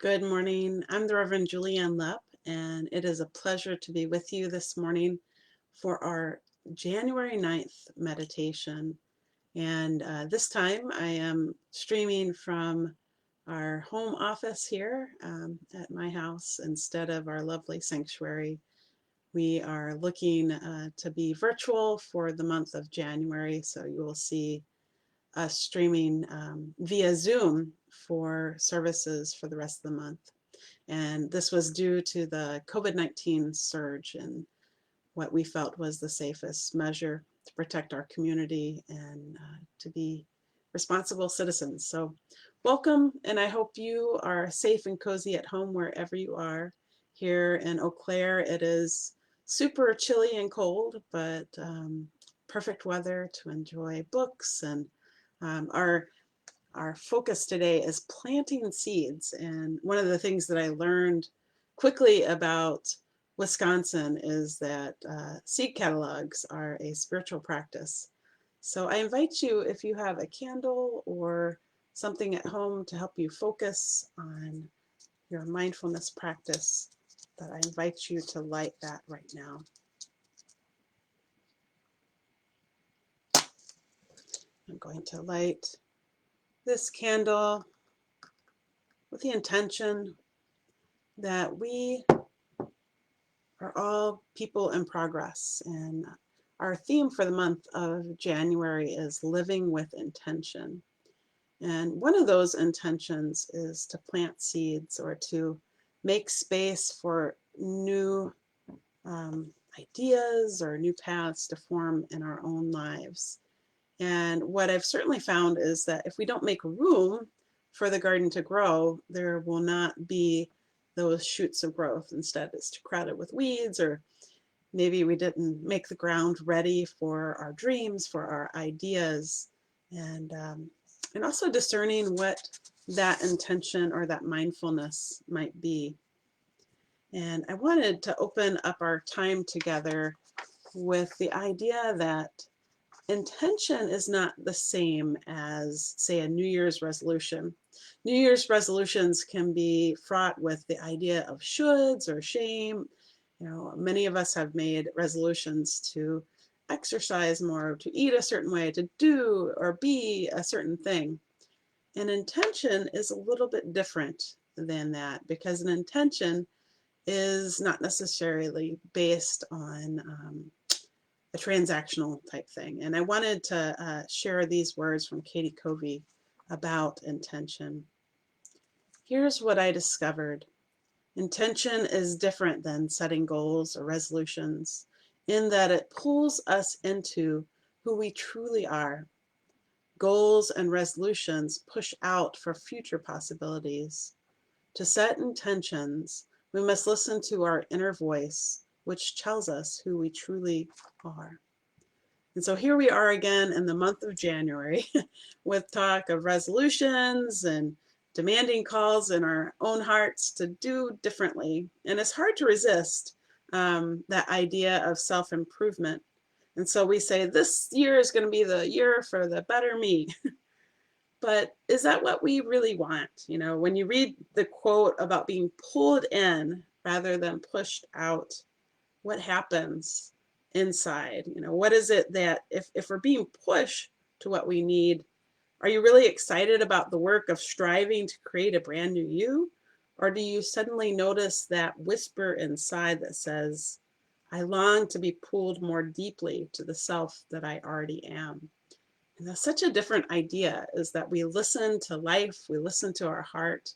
Good morning. I'm the Reverend Julianne Lepp, and it is a pleasure to be with you this morning for our January 9th meditation. And this time I am streaming from our home office here at my house instead of our lovely sanctuary. We are looking to be virtual for the month of January, so you will see us streaming via Zoom for services for the rest of the month. And this was due to the COVID-19 surge and what we felt was the safest measure to protect our community and to be responsible citizens. So welcome, and I hope you are safe and cozy at home wherever you are. Here in Eau Claire, it is super chilly and cold, but perfect weather to enjoy books. And our focus today is planting seeds. And one of the things that I learned quickly about Wisconsin is that seed catalogs are a spiritual practice. So I invite you, if you have a candle or something at home to help you focus on your mindfulness practice, that I invite you to light that right now. I'm going to light this candle with the intention that we are all people in progress. And our theme for the month of January is living with intention. And one of those intentions is to plant seeds or to make space for new ideas or new paths to form in our own lives. And what I've certainly found is that if we don't make room for the garden to grow, there will not be those shoots of growth. Instead, it's too crowded with weeds, or maybe we didn't make the ground ready for our dreams, for our ideas, and also discerning what that intention or that mindfulness might be. And I wanted to open up our time together with the idea that intention is not the same as, say, a New Year's resolution. New Year's resolutions can be fraught with the idea of shoulds or shame. You know, many of us have made resolutions to exercise more, to eat a certain way, to do or be a certain thing. An intention is a little bit different than that, because an intention is not necessarily based on a transactional type thing. And I wanted to share these words from Katie Covey about intention. Here's what I discovered. Intention is different than setting goals or resolutions in that it pulls us into who we truly are. Goals and resolutions push out for future possibilities. To set intentions, we must listen to our inner voice, which tells us who we truly are. And so here we are again in the month of January with talk of resolutions and demanding calls in our own hearts to do differently. And it's hard to resist that idea of self-improvement. And so we say, this year is going to be the year for the better me. But is that what we really want? You know, when you read the quote about being pulled in rather than pushed out, what happens inside? You know, what is it that if we're being pushed to what we need, are you really excited about the work of striving to create a brand new you? Or do you suddenly notice that whisper inside that says, I long to be pulled more deeply to the self that I already am? And that's such a different idea, is that we listen to life, we listen to our heart.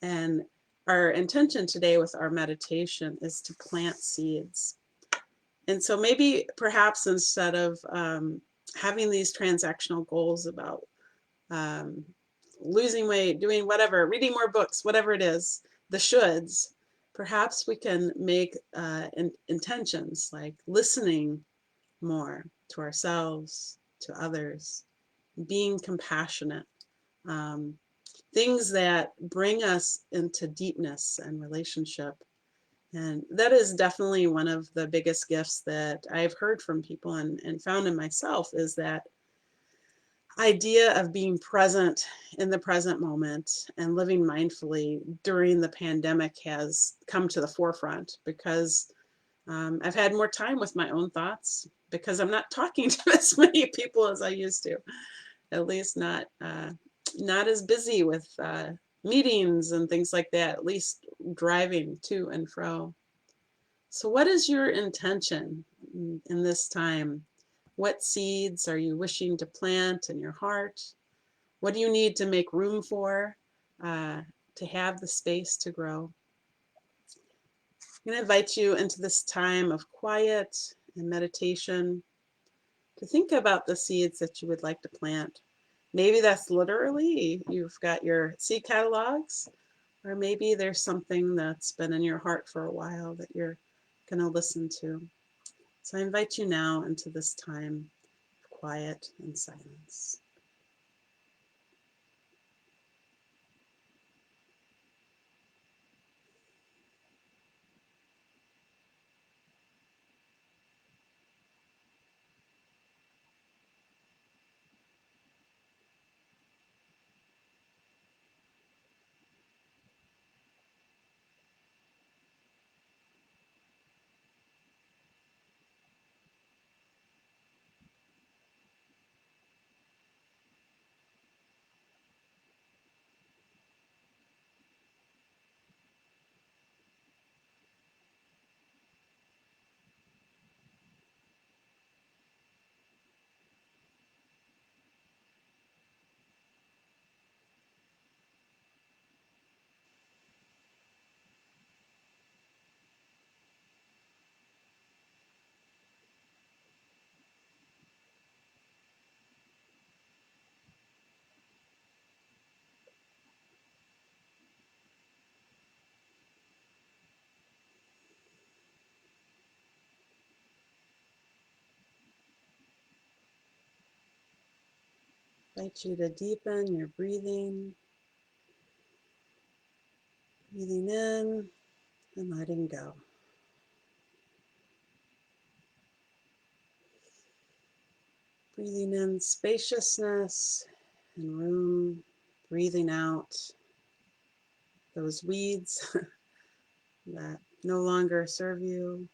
And our intention today with our meditation is to plant seeds. And so maybe perhaps instead of having these transactional goals about losing weight, doing whatever, reading more books, whatever it is, the shoulds, perhaps we can make intentions like listening more to ourselves, to others, being compassionate, things that bring us into deepness and relationship. And that is definitely one of the biggest gifts that I've heard from people and found in myself, is that idea of being present in the present moment and living mindfully during the pandemic has come to the forefront because I've had more time with my own thoughts because I'm not talking to as many people as I used to, at least not as busy with meetings and things like that, at least driving to and fro. So what is your intention in this time? What seeds are you wishing to plant in your heart? What do you need to make room for to have the space to grow? I'm going to invite you into this time of quiet and meditation to think about the seeds that you would like to plant. Maybe that's literally you've got your seed catalogs, or maybe there's something that's been in your heart for a while that you're going to listen to. So I invite you now into this time of quiet and silence. I invite you to deepen your breathing, breathing in and letting go. Breathing in spaciousness and room, breathing out those weeds that no longer serve you.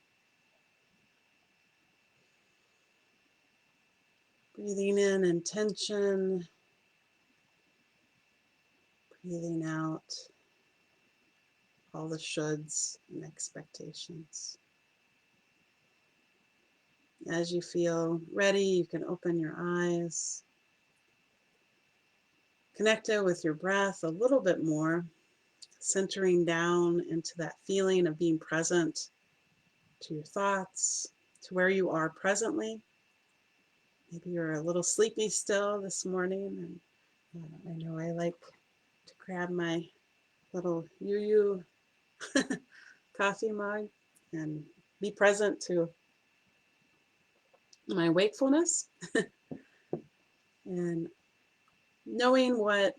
Breathing in intention, breathing out all the shoulds and expectations. As you feel ready, you can open your eyes, connect it with your breath a little bit more, centering down into that feeling of being present to your thoughts, to where you are presently. Maybe you're a little sleepy still this morning, and I know I like to grab my little yu coffee mug and be present to my wakefulness and knowing what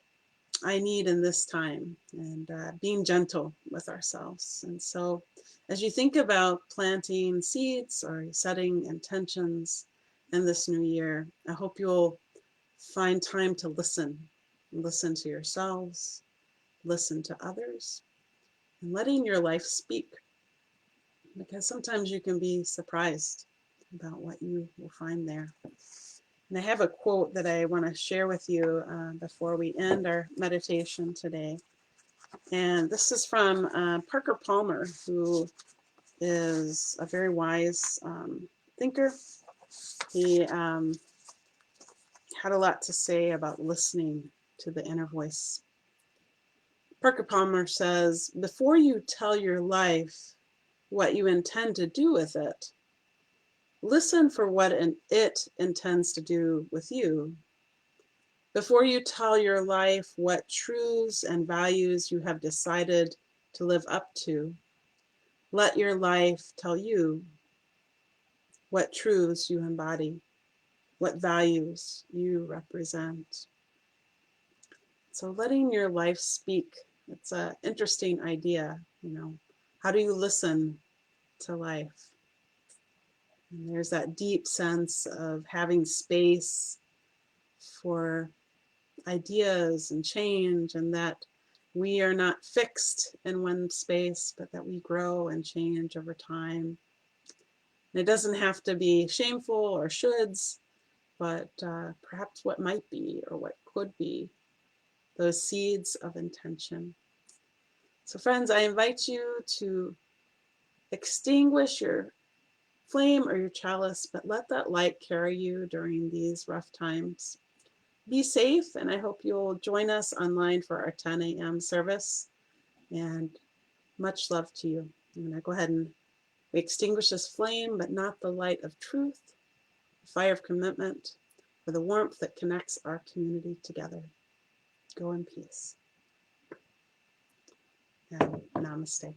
I need in this time and being gentle with ourselves. And so as you think about planting seeds or setting intentions in this new year, I hope you'll find time to listen to yourselves, listen to others, and letting your life speak, because sometimes you can be surprised about what you will find there. And I have a quote that I want to share with you before we end our meditation today. And this is from Parker Palmer, who is a very wise thinker. He had a lot to say about listening to the inner voice. Parker Palmer says, before you tell your life what you intend to do with it, listen for what it intends to do with you. Before you tell your life what truths and values you have decided to live up to, let your life tell you what truths you embody, what values you represent. So letting your life speak, it's an interesting idea, you know. How do you listen to life? And there's that deep sense of having space for ideas and change, and that we are not fixed in one space, but that we grow and change over time. And it doesn't have to be shameful or shoulds, but perhaps what might be or what could be, those seeds of intention. So friends, I invite you to extinguish your flame or your chalice, but let that light carry you during these rough times. Be safe, and I hope you'll join us online for our 10 a.m. service. And much love to you. I'm going to go ahead and extinguish this flame, but not the light of truth, the fire of commitment, or the warmth that connects our community together. Go in peace. And namaste.